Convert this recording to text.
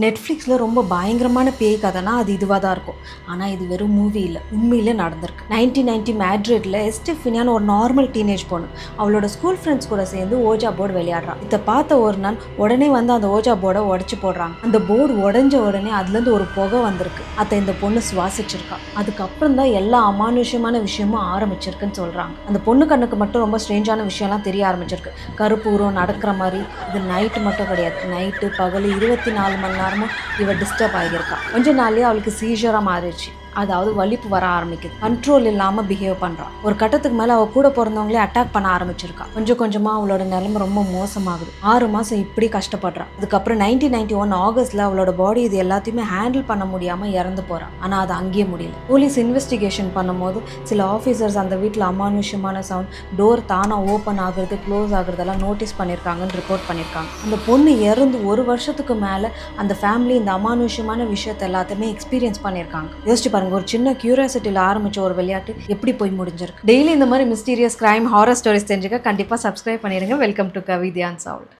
நெட்ஃப்ளிக்ஸில் ரொம்ப பயங்கரமான பேய் கதைனா அது இதுவாக தான் இருக்கும். ஆனால் இது வெறும் மூவி இல்லை, உண்மையிலே நடந்திருக்கு. 1990 மேட்ரிட்டில் எஸ்டெஃபினியான்னு ஒரு நார்மல் டீனேஜ் பொண்ணு அவளோட ஸ்கூல் ஃப்ரெண்ட்ஸ் கூட சேர்ந்து ஓஜா போர்டு விளையாடுறான். இதை பார்த்த ஒரு நாள் உடனே வந்து அந்த ஓஜா போர்டை உடச்சி போடுறாங்க. அந்த போர்டு உடஞ்ச உடனே அதுலேருந்து ஒரு புகை வந்திருக்கு. அதை இந்த பொண்ணு சுவாசிச்சிருக்கா. அதுக்கப்புறம் தான் எல்லா அமானுஷ்யமான விஷயமும் ஆரம்பிச்சிருக்குன்னு சொல்கிறாங்க. அந்த பொண்ணு கண்ணுக்கு மட்டும் ரொம்ப ஸ்ட்ரேஞ்சான விஷயம்லாம் தெரிய ஆரம்பிச்சிருக்கு. கருப்பு உருவம் நடக்கிற மாதிரி. இது நைட்டு மட்டும் கிடையாது, நைட்டு பகல் 24 மணி நேரமும் இவ டிஸ்டர்ப் ஆகியிருக்கா. கொஞ்ச நாள்லயே அவளுக்கு சீஜராக மாறிடுச்சு. அதாவது வலிப்பு வர ஆரம்பிக்குது. கண்ட்ரோல் இல்லாமல் பிஹேவ் பண்ணுறான். ஒரு கட்டத்துக்கு மேலே அவள் கூட பிறந்தவங்களே அட்டாக் பண்ண ஆரம்பிச்சிருக்கா. கொஞ்சம் கொஞ்சமாக அவளோட நிலைமை ரொம்ப மோசமாகுது. 6 மாதம் இப்படி கஷ்டப்படுறான். அதுக்கப்புறம் 1991 ஆகஸ்ட்ல அவளோட பாடி இது எல்லாத்தையுமே ஹேண்டில் பண்ண முடியாமல் இறந்து போகிறான். ஆனால் அது அங்கேயே முடியல. போலீஸ் இன்வெஸ்டிகேஷன் பண்ணும்போது சில ஆஃபீஸர்ஸ் அந்த வீட்டில் அமானுஷ்யமான சவுண்ட், டோர் தானாக ஓப்பன் ஆகுறது க்ளோஸ் ஆகுறதெல்லாம் நோட்டீஸ் பண்ணியிருக்காங்கன்னு ரிப்போர்ட் பண்ணியிருக்காங்க. அந்த பொண்ணு இறந்து 1 வருஷத்துக்கு மேலே அந்த ஃபேமிலி இந்த அமானுஷ்யமான விஷயத்தை எல்லாத்தையுமே எக்ஸ்பீரியன்ஸ் பண்ணியிருக்காங்க. யோசிச்சு பாருங்க, ஒரு சின்ன கியூரியாசிட்டியில் ஆரம்பிச்ச ஒரு விளையாட்டு எப்படி போய் முடிஞ்சிருக்கு. டெய்லி இந்த மாதிரி மிஸ்டீரியஸ் கிரைம் ஹாரர் ஸ்டோரிஸ் தெரிஞ்சுக்க கண்டிப்பாக சப்ஸ்கிரைப் பண்ணிடுங்க. வெல்கம் டு கவிதை அன்சால்வ்ட்.